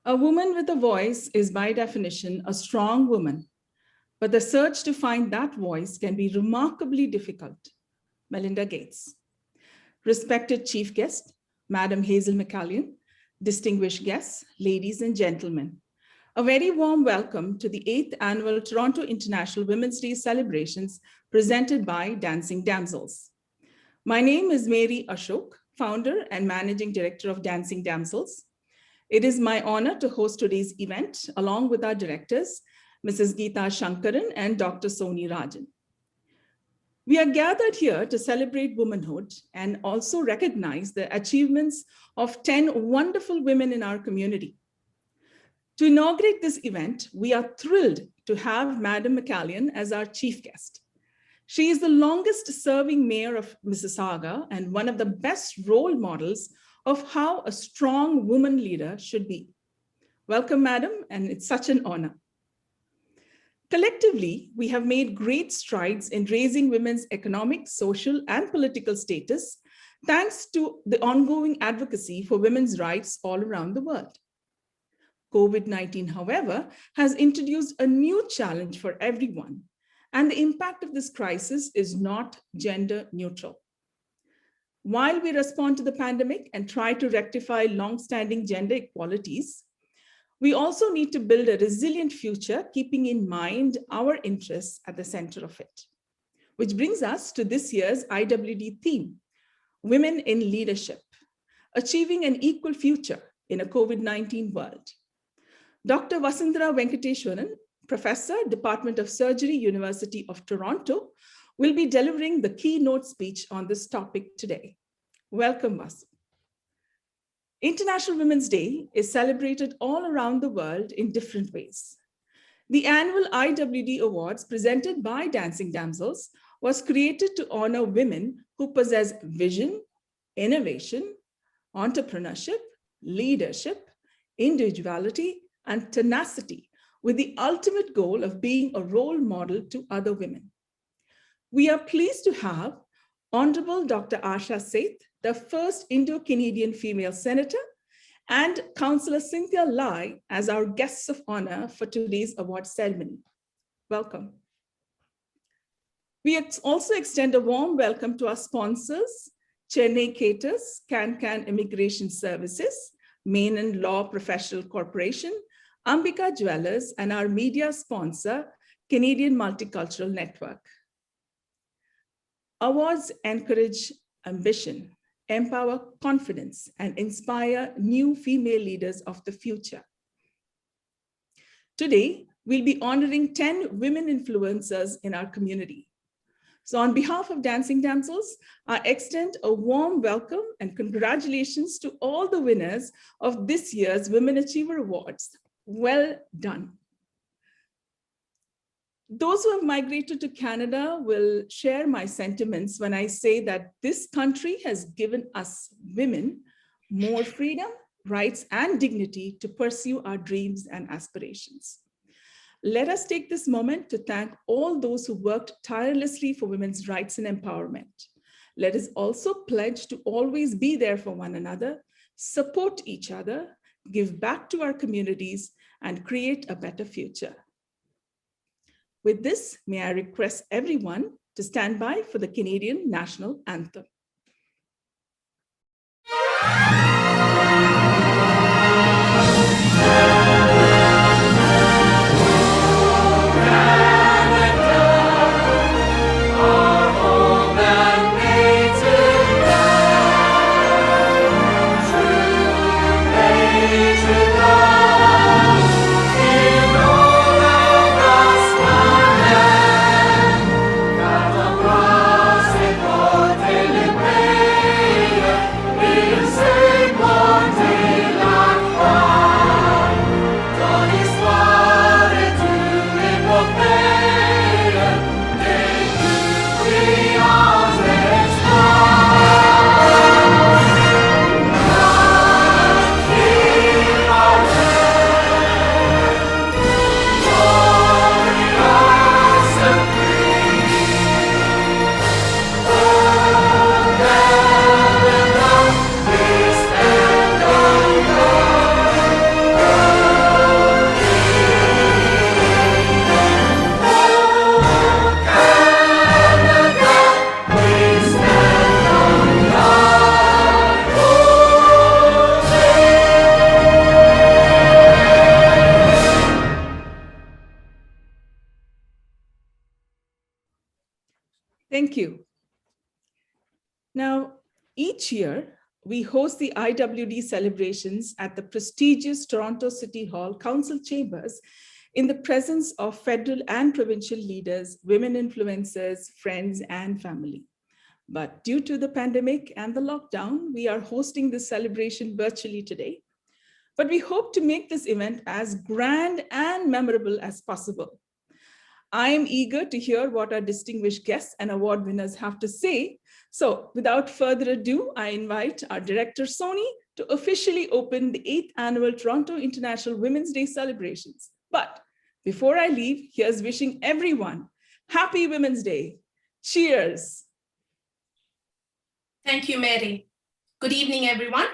A woman with a voice is by definition a strong woman, but the search to find that voice can be remarkably difficult. Melinda Gates. Respected chief guest, Madam Hazel McCallion, distinguished guests, ladies and gentlemen, a very warm welcome to the 8th Annual Toronto International Women's Day celebrations presented by Dancing Damsels. My name is Mary Ashok, founder and managing director of Dancing Damsels. It is my honor to host today's event along with our directors, Mrs. Geeta Shankaran and Dr. Soni Rajan. We are gathered here to celebrate womanhood and also recognize the achievements of 10 wonderful women in our community. To inaugurate this event, we are thrilled to have Madam McCallion as our chief guest. She is the longest serving mayor of Mississauga and one of the best role models of how a strong woman leader should be. Welcome, Madam, and it's such an honor. Collectively, we have made great strides in raising women's economic, social, and political status, thanks to the ongoing advocacy for women's rights all around the world. COVID-19, however, has introduced a new challenge for everyone, and the impact of this crisis is not gender neutral. While we respond to the pandemic and try to rectify long-standing gender inequalities, we also need to build a resilient future, keeping in mind our interests at the center of it. Which brings us to this year's IWD theme, Women in Leadership, Achieving an Equal Future in a COVID-19 World. Dr. Vasundhara Venkateswaran, Professor, Department of Surgery, University of Toronto, will be delivering the keynote speech on this topic today. Welcome, Vasu. International Women's Day is celebrated all around the world in different ways. The annual IWD Awards presented by Dancing Damsels was created to honor women who possess vision, innovation, entrepreneurship, leadership, individuality, and tenacity, with the ultimate goal of being a role model to other women. We are pleased to have Honorable Dr. Asha Seth, the first Indo-Canadian female senator, and Councillor Cynthia Lai as our guests of honor for today's award ceremony. Welcome. We also extend a warm welcome to our sponsors, Chennai Caters, Can Immigration Services, Main Law Professional Corporation, Ambika Jewelers, and our media sponsor, Canadian Multicultural Network. Awards encourage ambition, empower confidence, and inspire new female leaders of the future. Today, we'll be honoring 10 women influencers in our community. So on behalf of Dancing Damsels, I extend a warm welcome and congratulations to all the winners of this year's Women Achiever Awards. Well done. Those who have migrated to Canada will share my sentiments when I say that this country has given us women more freedom, rights, and dignity to pursue our dreams and aspirations. Let us take this moment to thank all those who worked tirelessly for women's rights and empowerment. Let us also pledge to always be there for one another, support each other, give back to our communities, and create a better future. With this, may I request everyone to stand by for the Canadian National Anthem. Say Thank you. Now, each year, we host the IWD celebrations at the prestigious Toronto City Hall Council chambers in the presence of federal and provincial leaders, women influencers, friends, and family. But due to the pandemic and the lockdown, we are hosting this celebration virtually today. But we hope to make this event as grand and memorable as possible. I am eager to hear what our distinguished guests and award winners have to say. So without further ado, I invite our director, Soni, to officially open the 8th annual Toronto International Women's Day celebrations. But before I leave, here's wishing everyone Happy Women's Day. Cheers. Thank you, Mary. Good evening, everyone.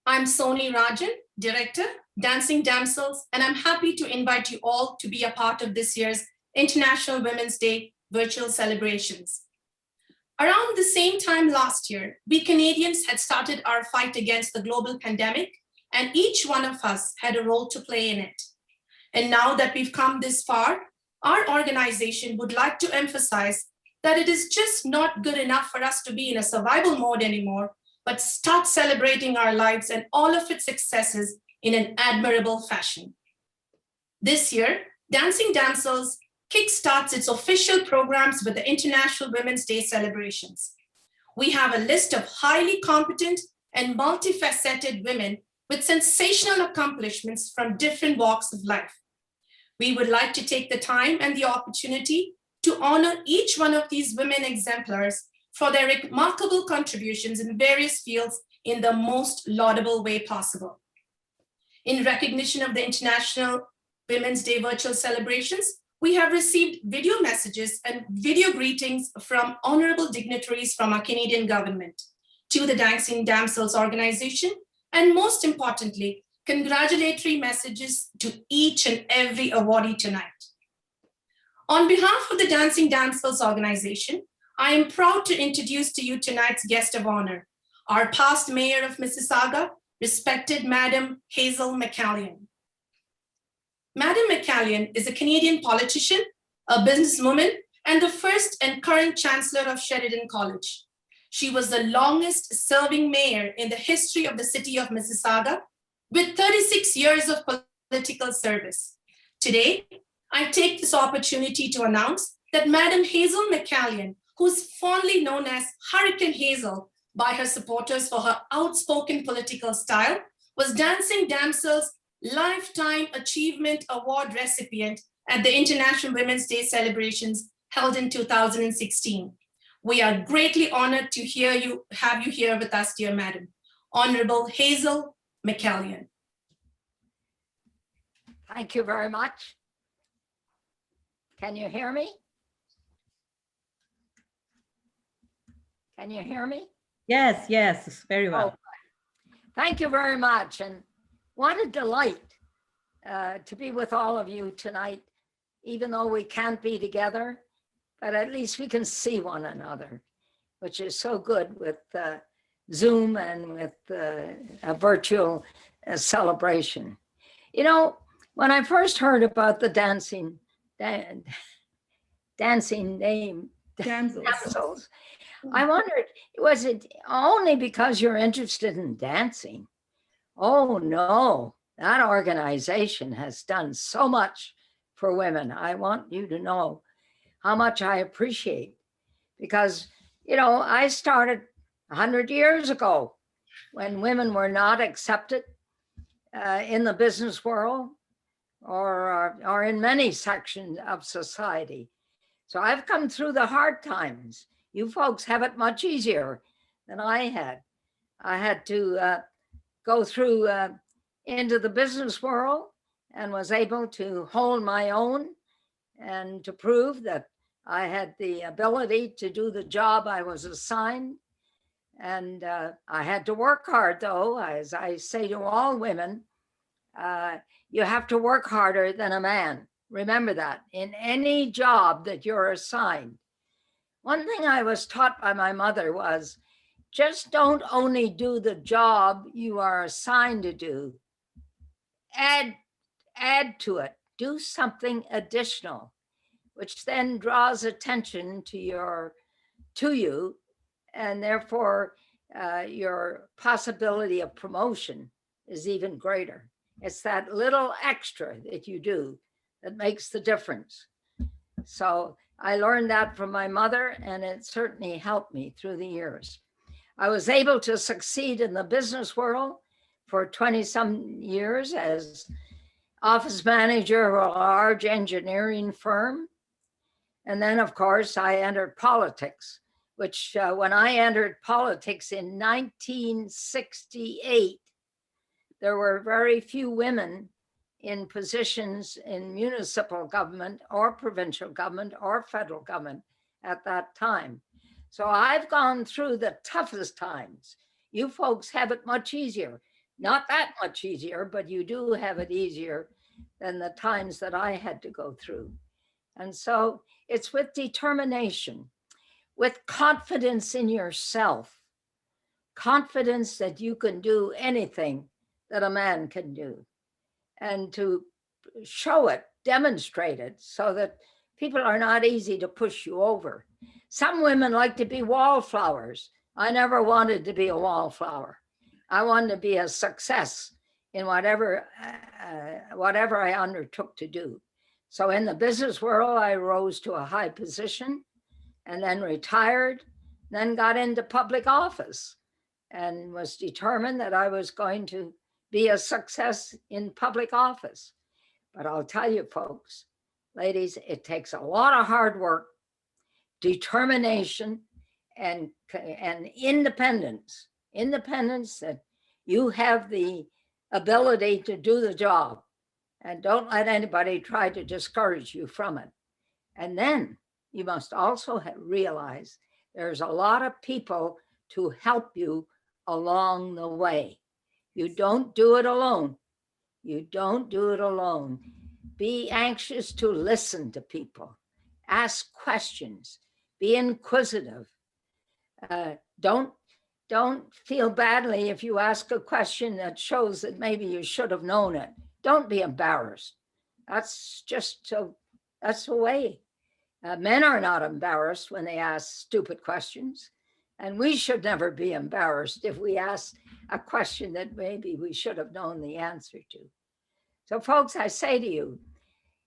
I'm Soni Rajan, Director, Dancing Damsels, and I'm happy to invite you all to be a part of this year's International Women's Day virtual celebrations. Around the same time last year, we Canadians had started our fight against the global pandemic, and each one of us had a role to play in it. And now that we've come this far, our organization would like to emphasize that it is just not good enough for us to be in a survival mode anymore, but start celebrating our lives and all of its successes in an admirable fashion. This year, Dancing Damsels kickstarts its official programs with the International Women's Day celebrations. We have a list of highly competent and multifaceted women with sensational accomplishments from different walks of life. We would like to take the time and the opportunity to honor each one of these women exemplars for their remarkable contributions in various fields in the most laudable way possible. In recognition of the International Women's Day virtual celebrations, we have received video messages and video greetings from honorable dignitaries from our Canadian government to the Dancing Damsels organization, and most importantly, congratulatory messages to each and every awardee tonight. On behalf of the Dancing Damsels organization, I am proud to introduce to you tonight's guest of honor, our past mayor of Mississauga, respected Madam Hazel McCallion. Madam McCallion is a Canadian politician, a businesswoman, and the first and current chancellor of Sheridan College. She was the longest serving mayor in the history of the city of Mississauga, with 36 years of political service. Today, I take this opportunity to announce that Madam Hazel McCallion, who is fondly known as Hurricane Hazel by her supporters for her outspoken political style, was Dancing Damsels Lifetime Achievement Award recipient at the International Women's Day celebrations held in 2016. We are greatly honored to have you here with us, dear Madam. Honorable Hazel McCallion. Thank you very much. Can you hear me? Can you hear me? Yes, yes, very well. Oh, thank you very much. And what a delight to be with all of you tonight, even though we can't be together, but at least we can see one another, which is so good with Zoom and with a virtual celebration. You know, when I first heard about the dancing name, Damsels, I wondered, was it only because you're interested in dancing? Oh no, that organization has done so much for women. I want you to know how much I appreciate, because, you know, I started 100 years ago when women were not accepted in the business world or in many sections of society. So I've come through the hard times. You folks have it much easier than I had. I had to go through into the business world and was able to hold my own and to prove that I had the ability to do the job I was assigned. And I had to work hard, though, as I say to all women, you have to work harder than a man. Remember that in any job that you're assigned. One thing I was taught by my mother was, just don't only do the job you are assigned to do, add to it, do something additional, which then draws attention to your to you, and therefore your possibility of promotion is even greater. It's that little extra that you do that makes the difference. So I learned that from my mother, and it certainly helped me through the years. I was able to succeed in the business world for 20-some years as office manager of a large engineering firm. And then, of course, I entered politics, which when I entered politics in 1968, there were very few women in positions in municipal government or provincial government or federal government at that time. So I've gone through the toughest times. You folks have it much easier. Not that much easier, but you do have it easier than the times that I had to go through. And so it's with determination, with confidence in yourself, confidence that you can do anything that a man can do, and to show it, demonstrate it, so that people are not easy to push you over. Some women like to be wallflowers. I never wanted to be a wallflower. I wanted to be a success in whatever I undertook to do. So in the business world, I rose to a high position and then retired, then got into public office and was determined that I was going to be a success in public office. But I'll tell you folks, ladies, it takes a lot of hard work, determination, and independence that you have the ability to do the job, and don't let anybody try to discourage you from it. And then you must also realize there's a lot of people to help you along the way. You don't do it alone. You don't do it alone. Be anxious to listen to people. Ask questions. Be inquisitive. Don't feel badly if you ask a question that shows that maybe you should have known it. Don't be embarrassed. That's the way. Men are not embarrassed when they ask stupid questions. And we should never be embarrassed if we ask a question that maybe we should have known the answer to. So folks, I say to you,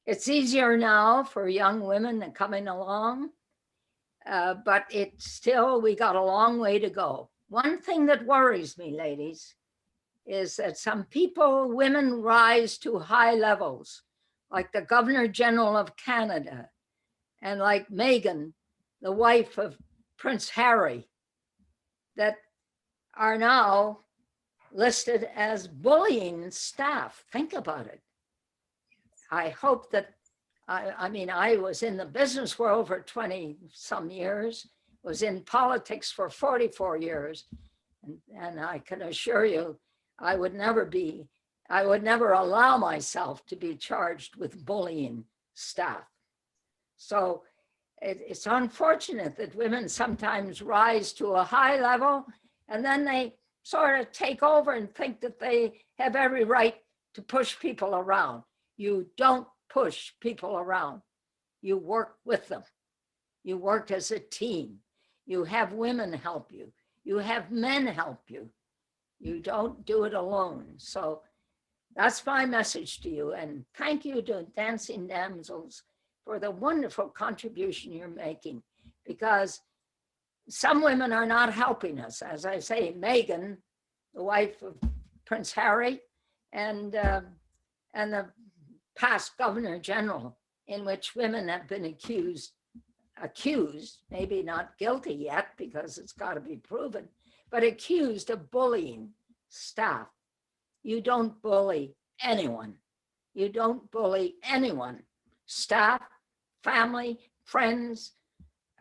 it's easier now for young women that coming along, but it's still, we got a long way to go. One thing that worries me, ladies, is that some women rise to high levels, like the Governor General of Canada, and like Meghan, the wife of Prince Harry, that are now listed as bullying staff. Think about it. I hope that, I was in the business world for 20-some years, was in politics for 44 years, and I can assure you, I would never allow myself to be charged with bullying staff. So it's unfortunate that women sometimes rise to a high level and then they sort of take over and think that they have every right to push people around. You don't push people around. You work with them. You work as a team. You have women help you. You have men help you. You don't do it alone. So that's my message to you. And thank you to Dancing Damsels for the wonderful contribution you're making, because some women are not helping us. As I say, Meghan, the wife of Prince Harry, and the past Governor General, in which women have been accused, maybe not guilty yet because it's got to be proven, but accused of bullying staff. You don't bully anyone. You don't bully anyone. Staff, family, friends,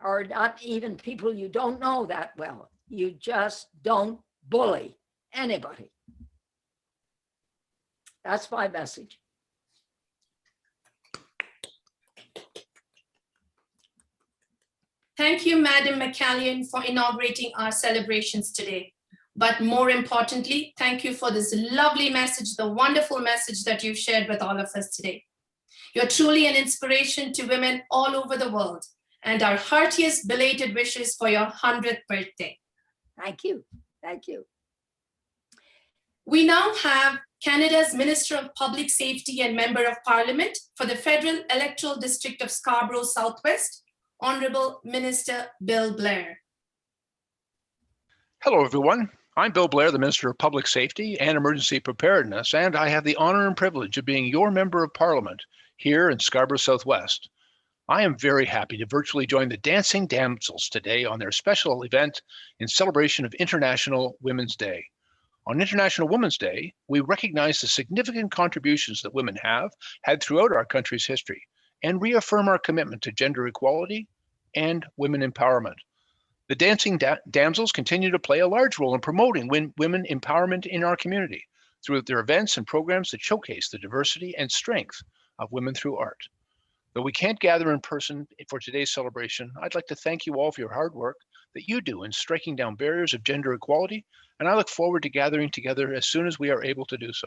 or not even people you don't know that well. You just don't bully anybody. That's my message. Thank you, Madam McCallion, for inaugurating our celebrations today. But more importantly, thank you for this lovely message, the wonderful message that you've shared with all of us today. You're truly an inspiration to women all over the world. and our heartiest belated wishes for your 100th birthday. Thank you. Thank you. We now have Canada's Minister of Public Safety and Member of Parliament for the Federal Electoral District of Scarborough Southwest, Honorable Minister Bill Blair. Hello, everyone. I'm Bill Blair, the Minister of Public Safety and Emergency Preparedness, and I have the honor and privilege of being your Member of Parliament here in Scarborough Southwest. I am very happy to virtually join the Dancing Damsels today on their special event in celebration of International Women's Day. On International Women's Day, we recognize the significant contributions that women have had throughout our country's history and reaffirm our commitment to gender equality and women empowerment. The Dancing Damsels continue to play a large role in promoting women empowerment in our community through their events and programs that showcase the diversity and strength of women through art. Though we can't gather in person for today's celebration, I'd like to thank you all for your hard work that you do in striking down barriers of gender equality, and I look forward to gathering together as soon as we are able to do so.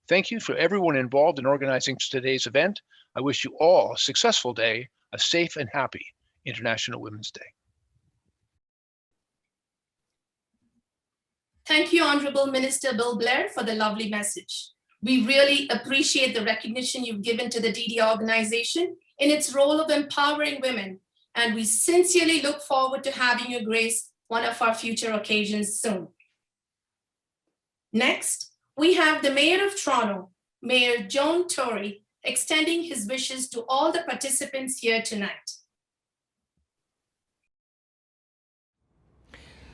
Thank you for everyone involved in organizing today's event. I wish you all a successful day, a safe and happy International Women's Day. Thank you, Honorable Minister Bill Blair, for the lovely message. We really appreciate the recognition you've given to the DD organization in its role of empowering women, and we sincerely look forward to having you grace one of our future occasions soon. Next, we have the Mayor of Toronto, Mayor John Tory, extending his wishes to all the participants here tonight.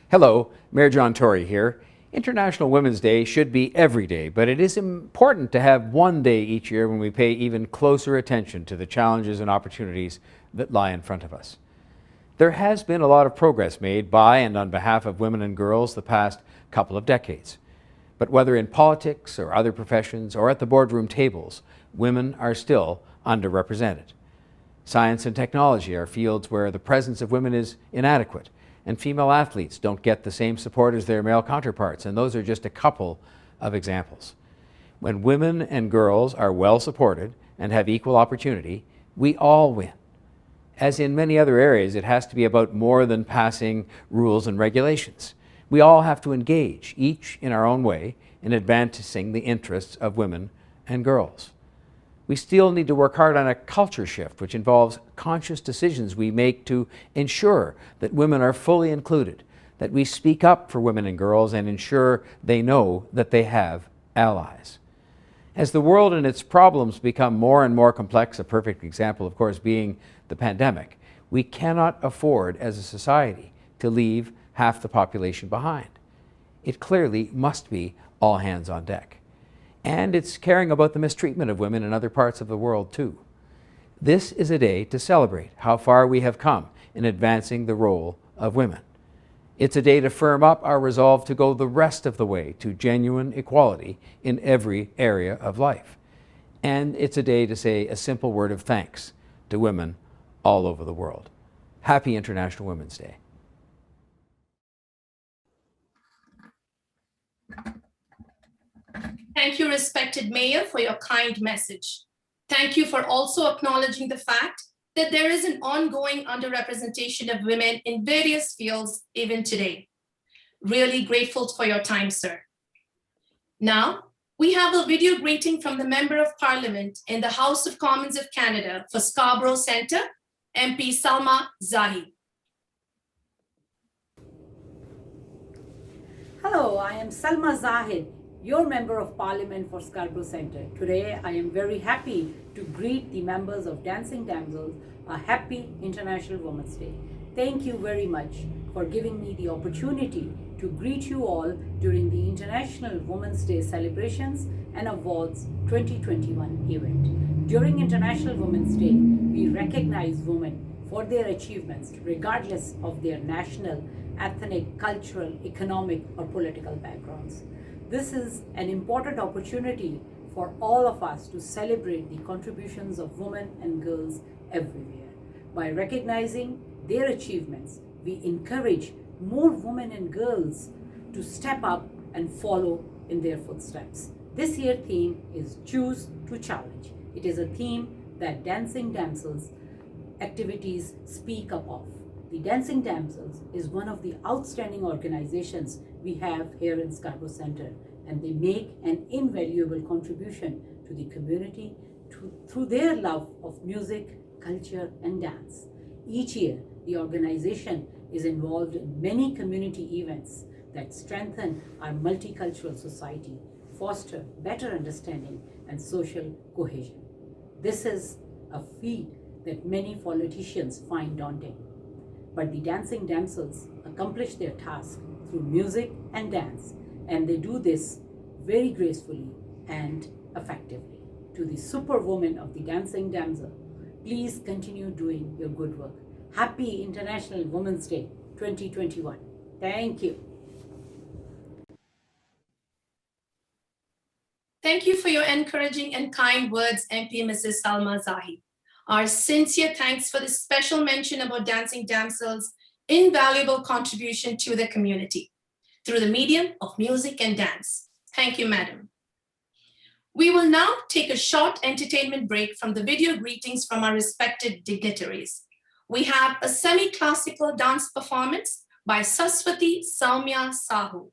Hello, Mayor John Tory here. International Women's Day should be every day, but it is important to have one day each year when we pay even closer attention to the challenges and opportunities that lie in front of us. There has been a lot of progress made by and on behalf of women and girls the past couple of decades. But whether in politics or other professions or at the boardroom tables, women are still underrepresented. Science and technology are fields where the presence of women is inadequate, and female athletes don't get the same support as their male counterparts, and those are just a couple of examples. When women and girls are well supported and have equal opportunity, we all win. As in many other areas, it has to be about more than passing rules and regulations. We all have to engage, each in our own way, in advancing the interests of women and girls. We still need to work hard on a culture shift, which involves conscious decisions we make to ensure that women are fully included, that we speak up for women and girls and ensure they know that they have allies. As the world and its problems become more and more complex, a perfect example, of course, being the pandemic, we cannot afford as a society to leave half the population behind. It clearly must be all hands on deck. And it's caring about the mistreatment of women in other parts of the world too. This is a day to celebrate how far we have come in advancing the role of women. It's a day to firm up our resolve to go the rest of the way to genuine equality in every area of life. And it's a day to say a simple word of thanks to women all over the world. Happy International Women's Day. Thank you, respected Mayor, for your kind message. Thank you for also acknowledging the fact that there is an ongoing underrepresentation of women in various fields even today. Really grateful for your time, sir. Now, we have a video greeting from the Member of Parliament in the House of Commons of Canada for Scarborough Centre, MP Salma Zahid. Hello, I am Salma Zahid, your Member of Parliament for Scarborough Centre. Today, I am very happy to greet the members of Dancing Damsels a happy International Women's Day. Thank you very much for giving me the opportunity to greet you all during the International Women's Day celebrations and awards 2021 event. During International Women's Day, we recognize women for their achievements regardless of their national, ethnic, cultural, economic, or political backgrounds. This is an important opportunity for all of us to celebrate the contributions of women and girls everywhere. By recognizing their achievements, we encourage more women and girls to step up and follow in their footsteps. This year's theme is Choose to Challenge. It is a theme that Dancing Damsels activities speak up of. The Dancing Damsels is one of the outstanding organizations we have here in Scarborough Center, and they make an invaluable contribution to the community through their love of music, culture, and dance. Each year, the organization is involved in many community events that strengthen our multicultural society, foster better understanding, and social cohesion. This is a feat that many politicians find daunting. But the Dancing Damsels accomplish their task through music and dance, and they do this very gracefully and effectively. To the superwoman of the Dancing Damsel, please continue doing your good work. Happy International Women's Day 2021. Thank you. Thank you for your encouraging and kind words, MP Mrs. Salma Zahi. Our sincere thanks for this special mention about Dancing Damsels' invaluable contribution to the community through the medium of music and dance. Thank you, madam. We will now take a short entertainment break from the video greetings from our respected dignitaries. We have a semi-classical dance performance by Saraswati Soumya Sahu.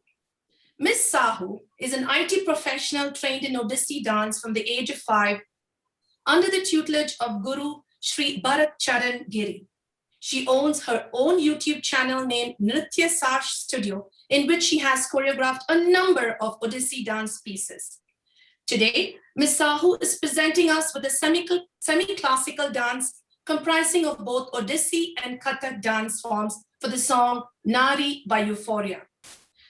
Ms. Sahu is an IT professional trained in Odissi dance from the age of 5 under the tutelage of Guru Shri Bharat Charan Giri. She owns her own YouTube channel named Nritya Sash Studio, in which she has choreographed a number of Odissi dance pieces. Today, Ms. Sahu is presenting us with a semi-classical dance comprising of both Odissi and Kathak dance forms for the song Nari by Euphoria.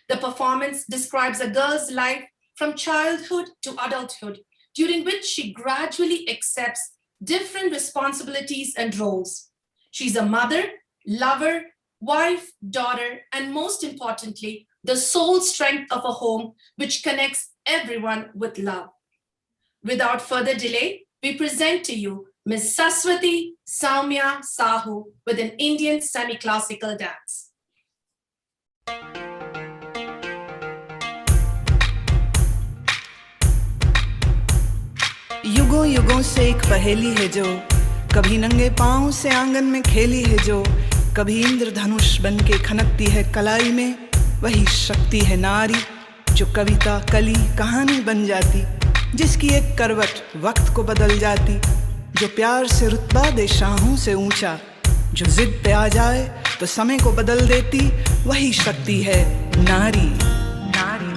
The performance describes a girl's life from childhood to adulthood, during which she gradually accepts different responsibilities and roles. She's a mother, lover, wife, daughter, and most importantly, the sole strength of a home which connects everyone with love. Without further delay, we present to you Ms. Saraswati Soumya Sahu with an Indian semi-classical dance. युगों युगों से एक पहेली है जो कभी नंगे पांव से आंगन में खेली है जो कभी इंद्रधनुष बन के खनकती है कलाई में वही शक्ति है नारी जो कविता कली कहानी बन जाती जिसकी एक करवट वक्त को बदल जाती जो प्यार से रुतबा दे शाहों से ऊंचा जो जिद पे आ जाए तो समय को बदल देती वही शक्ति है नारी नारी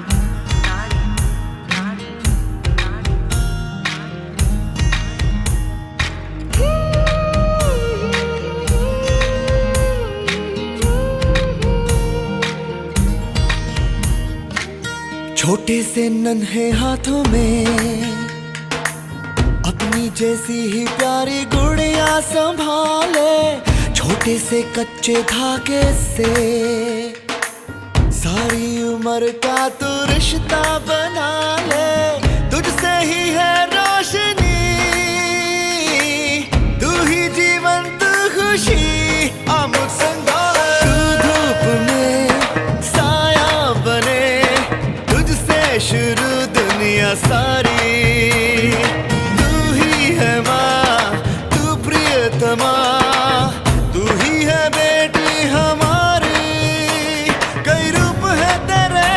छोटे से नन्हे हाथों में अपनी जैसी ही प्यारी गुड़िया संभाले छोटे से कच्चे धागे से सारी उम्र का तू रिश्ता बना ले तुझसे ही है रोशनी तू ही जीवन तू खुशी अमुक संगाले तू धूप में साया बने शुरू दुनिया सारी तू ही है माँ तू प्रियतमा तू ही है बेटी हमारी कई रूप है तेरे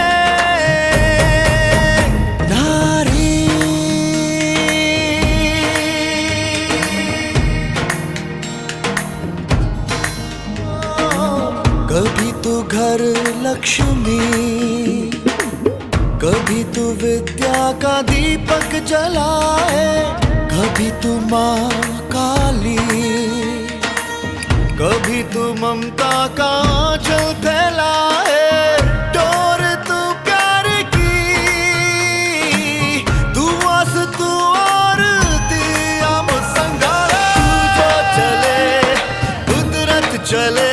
नारी कभी तू घर लक्ष्मी कभी तू विद्या का दीपक जलाए कभी तू माँ काली कभी तू ममता का आंचल फैलाए डोर तू प्यार की तू आस तू आरती हम संगारे तू जो चले कुदरत चले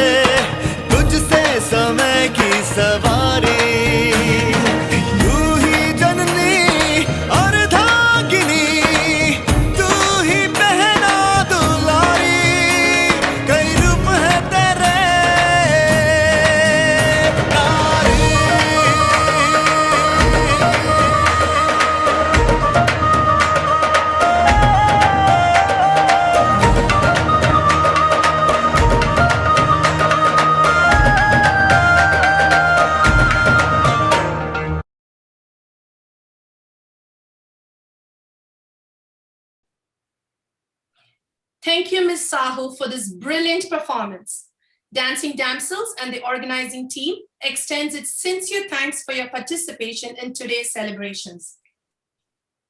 तुझसे समय की सवारी Thank you, Ms. Sahu, for this brilliant performance. Dancing Damsels and the organizing team extends its sincere thanks for your participation in today's celebrations.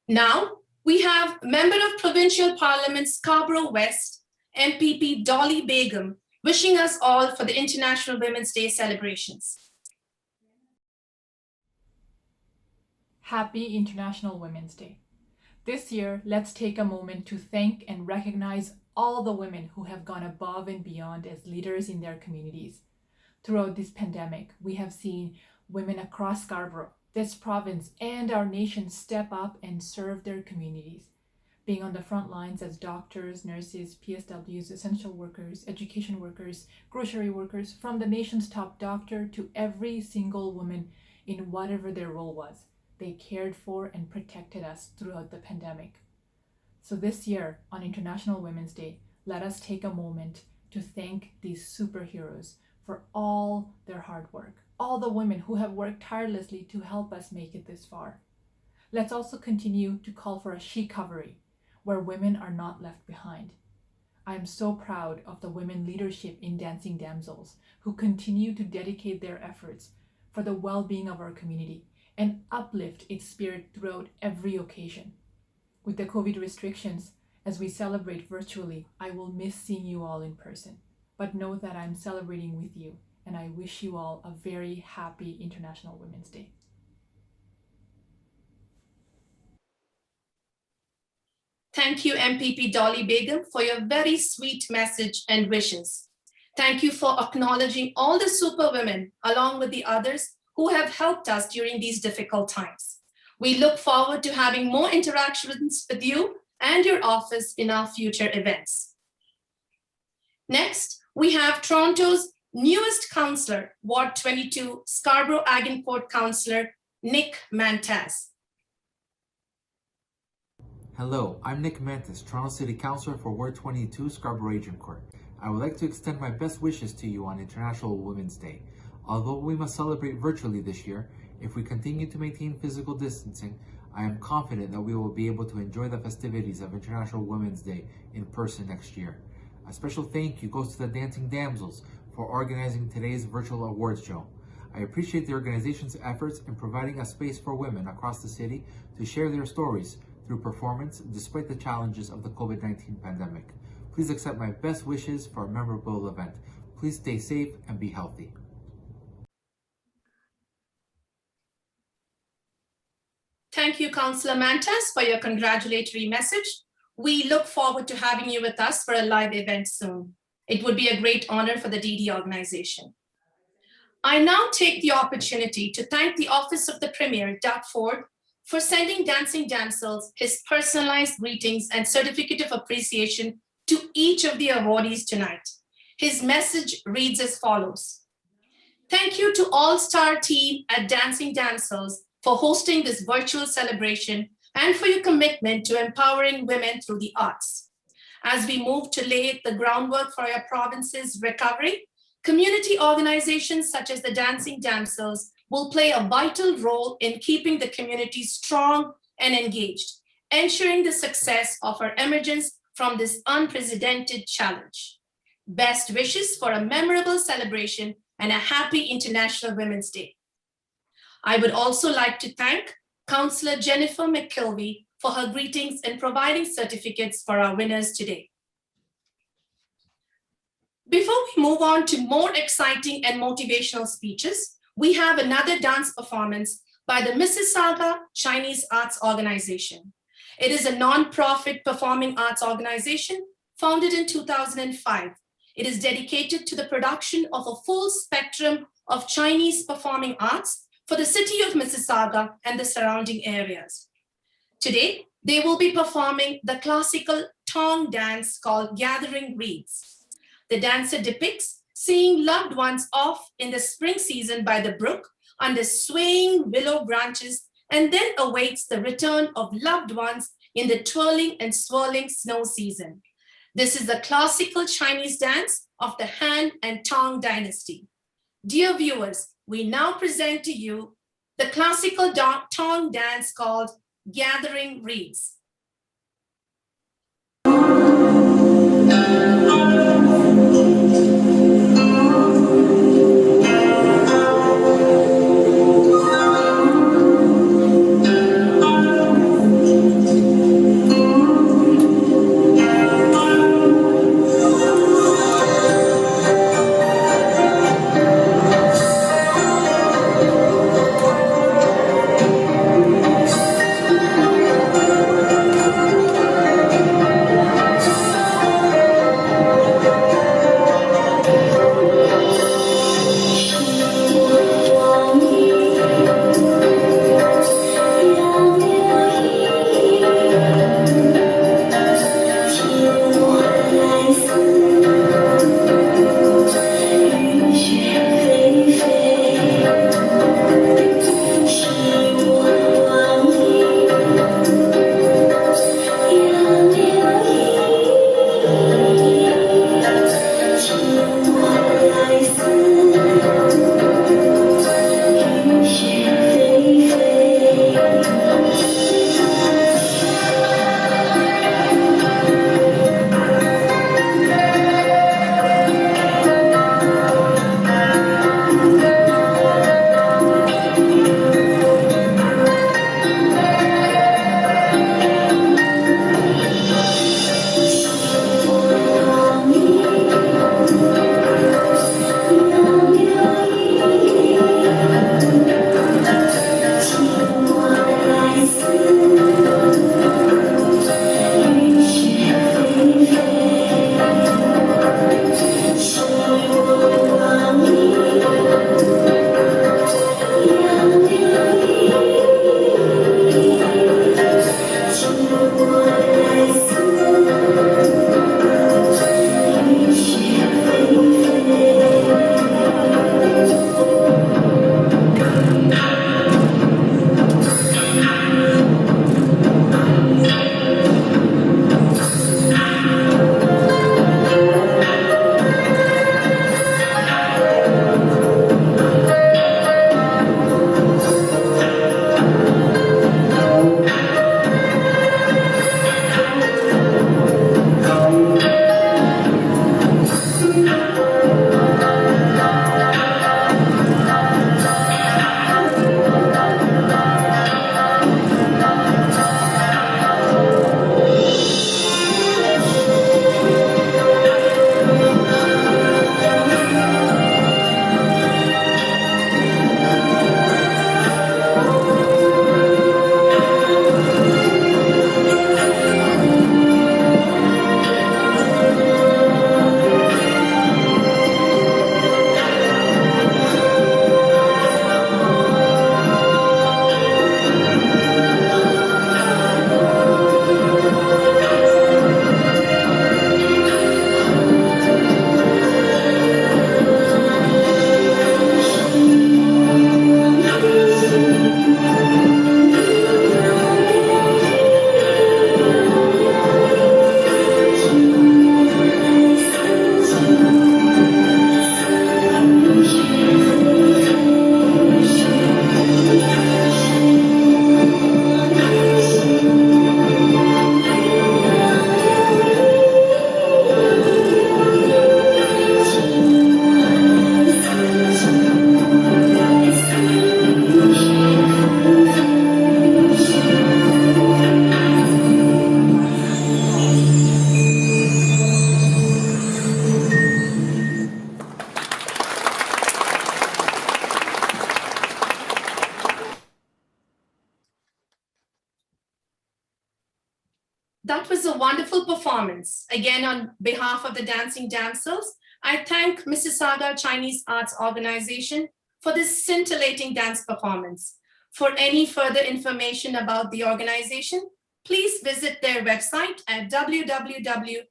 Now, we have Member of Provincial Parliament Scarborough West, MPP Dolly Begum, wishing us all for the International Women's Day celebrations. Happy International Women's Day. This year, let's take a moment to thank and recognize all the women who have gone above and beyond as leaders in their communities. Throughout this pandemic, we have seen women across Scarborough, this province, and our nation step up and serve their communities, being on the front lines as doctors, nurses, PSWs, essential workers, education workers, grocery workers, from the nation's top doctor to every single woman in whatever their role was. They cared for and protected us throughout the pandemic. So this year, on International Women's Day, let us take a moment to thank these superheroes for all their hard work, all the women who have worked tirelessly to help us make it this far. Let's also continue to call for a she-covery, where women are not left behind. I am so proud of the women leadership in Dancing Damsels who continue to dedicate their efforts for the well-being of our community and uplift its spirit throughout every occasion. With the COVID restrictions, as we celebrate virtually, I will miss seeing you all in person. But know that I'm celebrating with you, and I wish you all a very happy International Women's Day. Thank you, MPP Dolly Begum, for your very sweet message and wishes. Thank you for acknowledging all the superwomen, along with the others who have helped us during these difficult times. We look forward to having more interactions with you and your office in our future events. Next, we have Toronto's newest councillor, Ward 22, Scarborough Agincourt councillor, Nick Mantas. Hello, I'm Nick Mantas, Toronto City Councillor for Ward 22, Scarborough Agincourt. I would like to extend my best wishes to you on International Women's Day. Although we must celebrate virtually this year, if we continue to maintain physical distancing, I am confident that we will be able to enjoy the festivities of International Women's Day in person next year. A special thank you goes to the Dancing Damsels for organizing today's virtual awards show. I appreciate the organization's efforts in providing a space for women across the city to share their stories through performance despite the challenges of the COVID-19 pandemic. Please accept my best wishes for a memorable event. Please stay safe and be healthy. Thank you, Councillor Mantas, for your congratulatory message. We look forward to having you with us for a live event soon. It would be a great honor for the DD organization. I now take the opportunity to thank the Office of the Premier, Doug Ford, for sending Dancing Damsels his personalized greetings and certificate of appreciation to each of the awardees tonight. His message reads as follows. Thank you to all-star team at Dancing Damsels for hosting this virtual celebration and for your commitment to empowering women through the arts. As we move to lay the groundwork for our province's recovery, community organizations such as the Dancing Damsels will play a vital role in keeping the community strong and engaged, ensuring the success of our emergence from this unprecedented challenge. Best wishes for a memorable celebration and a happy International Women's Day. I would also like to thank Councillor Jennifer McKilvey for her greetings and providing certificates for our winners today. Before we move on to more exciting and motivational speeches, we have another dance performance by the Mississauga Chinese Arts Organization. It is a non-profit performing arts organization founded in 2005. It is dedicated to the production of a full spectrum of Chinese performing arts for the city of Mississauga and the surrounding areas. Today, they will be performing the classical Tong dance called Gathering Reeds. The dancer depicts seeing loved ones off in the spring season by the brook under swaying willow branches and then awaits the return of loved ones in the twirling and swirling snow season. This is the classical Chinese dance of the Han and Tang dynasty. Dear viewers, we now present to you the classical Tong dance called Gathering Reeds. That was a wonderful performance. Again, on behalf of the Dancing Damsels, I thank Mississauga Chinese Arts Organization for this scintillating dance performance. For any further information about the organization, please visit their website at www.macao.ca.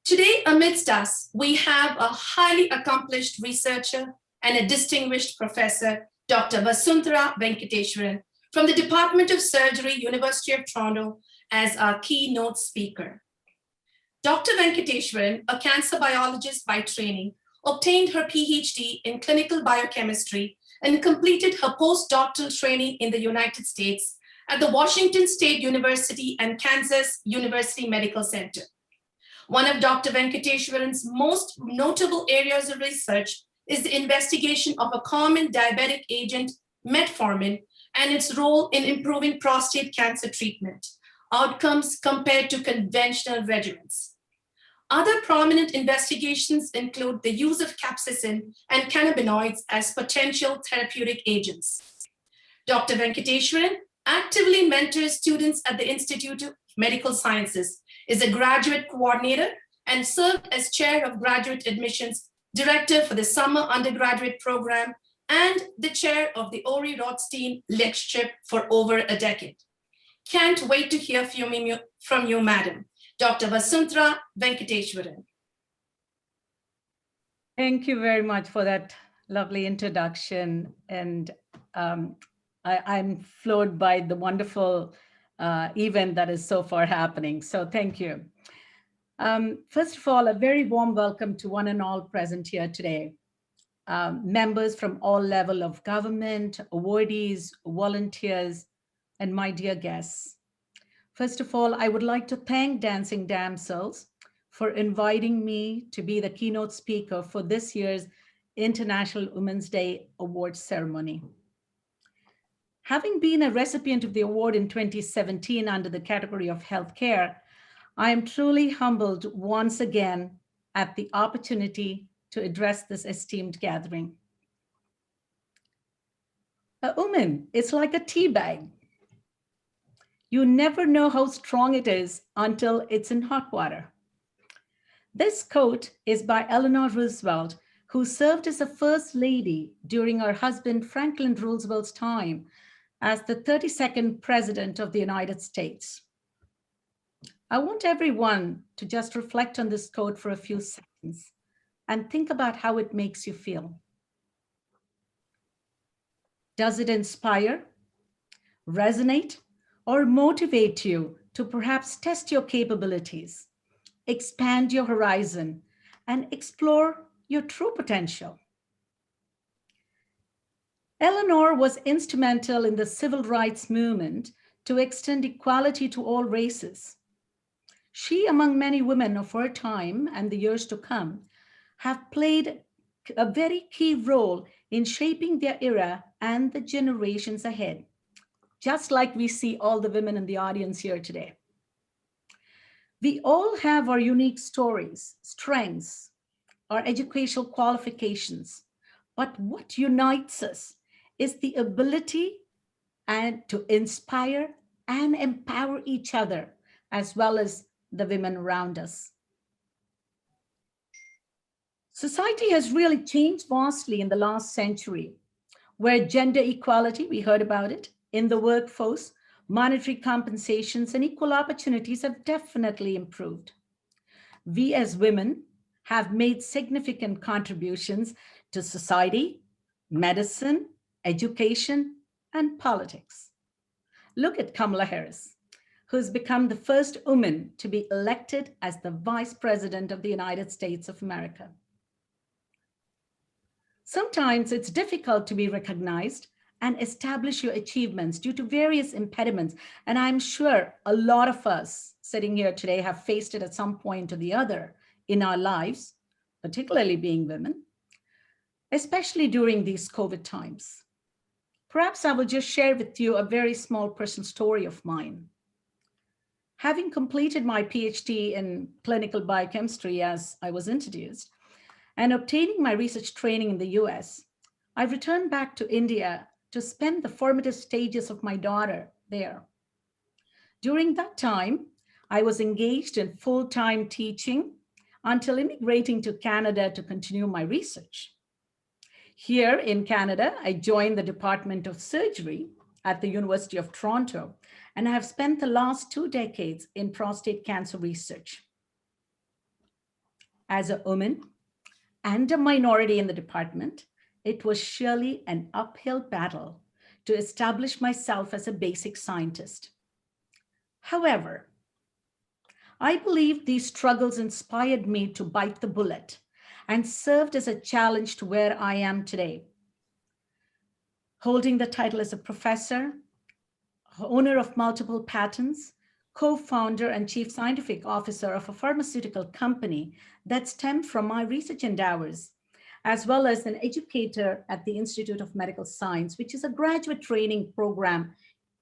Today, amidst us, we have a highly accomplished researcher and a distinguished professor, Dr. Vasuntara Venkateswaran, from the Department of Surgery, University of Toronto, as our keynote speaker. Dr. Venkateswaran, a cancer biologist by training, obtained her PhD in clinical biochemistry and completed her postdoctoral training in the United States at the Washington State University and Kansas University Medical Center. One of Dr. Venkateswaran's most notable areas of research is the investigation of a common diabetic agent, metformin, and its role in improving prostate cancer treatment outcomes compared to conventional regimens. Other prominent investigations include the use of capsaicin and cannabinoids as potential therapeutic agents. Dr. Venkateswaran actively mentors students at the Institute of Medical Sciences, is a graduate coordinator, and served as chair of graduate admissions, director for the summer undergraduate program, and the chair of the Ori Rothstein Lectureship for over a decade. Can't wait to hear from you, Madam. Dr. Vasuntara Venkateswaran. Thank you very much for that lovely introduction. And I'm floored by the wonderful event that is so far happening. So thank you. First of all, a very warm welcome to one and all present here today. Members from all levels of government, awardees, volunteers, and my dear guests. First of all, I would like to thank Dancing Damsels for inviting me to be the keynote speaker for this year's International Women's Day Awards ceremony. Having been a recipient of the award in 2017 under the category of healthcare, I am truly humbled once again at the opportunity to address this esteemed gathering. A woman is like a tea bag. You never know how strong it is until it's in hot water. This quote is by Eleanor Roosevelt, who served as a first lady during her husband Franklin Roosevelt's time as the 32nd President of the United States. I want everyone to just reflect on this quote for a few seconds and think about how it makes you feel. Does it inspire, resonate, or motivate you to perhaps test your capabilities, expand your horizon, and explore your true potential? Eleanor was instrumental in the civil rights movement to extend equality to all races. She, among many women of her time and the years to come, have played a very key role in shaping their era and the generations ahead, just like we see all the women in the audience here today. We all have our unique stories, strengths, our educational qualifications, but what unites us is the ability to inspire and empower each other, as well as the women around us. Society has really changed vastly in the last century, where gender equality, we heard about it, in the workforce, monetary compensations, and equal opportunities have definitely improved. We as women have made significant contributions to society, medicine, education, and politics. Look at Kamala Harris, who's become the first woman to be elected as the Vice President of the United States of America. Sometimes it's difficult to be recognized and establish your achievements due to various impediments. And I'm sure a lot of us sitting here today have faced it at some point or the other in our lives, particularly being women, especially during these COVID times. Perhaps I will just share with you a very small personal story of mine. Having completed my PhD in clinical biochemistry, as I was introduced, and obtaining my research training in the US, I returned back to India to spend the formative stages of my daughter there. During that time, I was engaged in full-time teaching until immigrating to Canada to continue my research. Here in Canada, I joined the Department of Surgery at the University of Toronto, and I have spent the last 2 decades in prostate cancer research. As a woman and a minority in the department, it was surely an uphill battle to establish myself as a basic scientist. However, I believe these struggles inspired me to bite the bullet and served as a challenge to where I am today. Holding the title as a professor, owner of multiple patents, co-founder and chief scientific officer of a pharmaceutical company that stemmed from my research endeavors, as well as an educator at the Institute of Medical Science, which is a graduate training program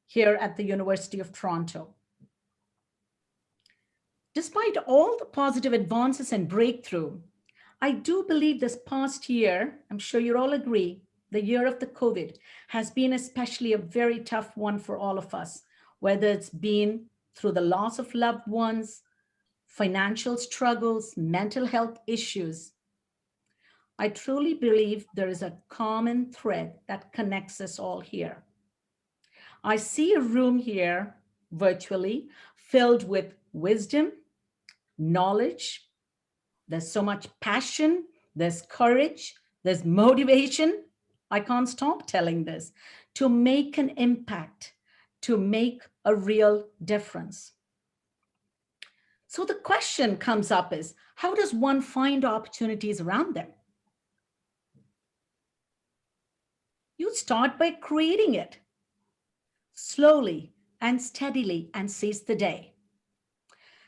here at the University of Toronto. Despite all the positive advances and breakthrough, I do believe this past year, I'm sure you all agree, the year of the COVID has been especially a very tough one for all of us, whether it's been through the loss of loved ones, financial struggles, mental health issues. I truly believe there is a common thread that connects us all here. I see a room here virtually filled with wisdom, knowledge. There's so much passion, there's courage, there's motivation. I can't stop telling this, to make an impact, to make a real difference. So the question comes up is, how does one find opportunities around them? You start by creating it slowly and steadily and seize the day.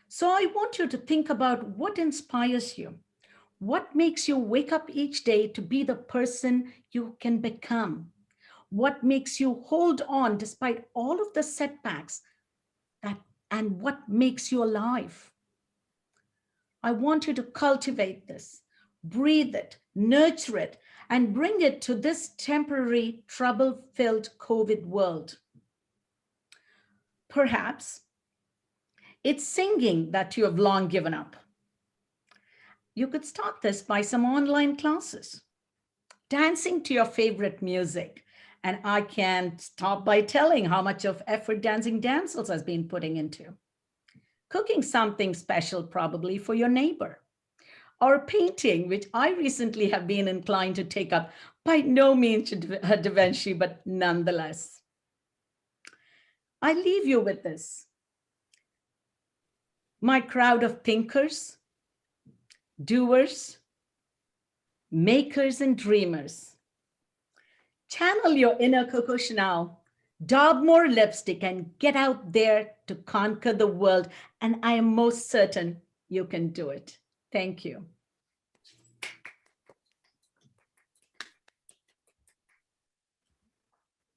So I want you to think about what inspires you. What makes you wake up each day to be the person you can become? What makes you hold on despite all of the setbacks, and what makes you alive? I want you to cultivate this, breathe it, nurture it, and bring it to this temporary, trouble-filled COVID world. Perhaps it's singing that you have long given up. You could start this by some online classes, dancing to your favorite music. And I can't stop by telling how much of effort Dancing Damsels has been putting into. Cooking something special probably for your neighbor. Or painting, which I recently have been inclined to take up, by no means Da Vinci, but nonetheless. I leave you with this. My crowd of thinkers, doers, makers, and dreamers. Channel your inner Coco Chanel, daub more lipstick, and get out there to conquer the world. And I am most certain you can do it. Thank you.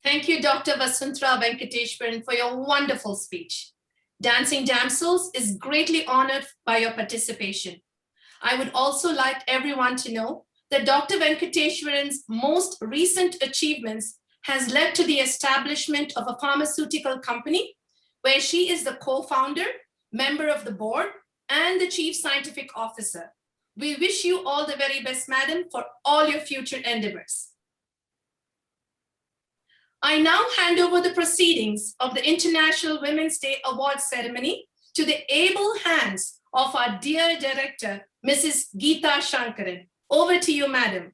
Thank you, Dr. Vasunthra Venkateshwaran, for your wonderful speech. Dancing Damsels is greatly honored by your participation. I would also like everyone to know that Dr. Venkateshwaran's most recent achievements has led to the establishment of a pharmaceutical company where she is the co-founder, member of the board, and the chief scientific officer. We wish you all the very best, madam, for all your future endeavors. I now hand over the proceedings of the International Women's Day Award Ceremony to the able hands of our dear director, Mrs. Geeta Shankaran. Over to you, madam.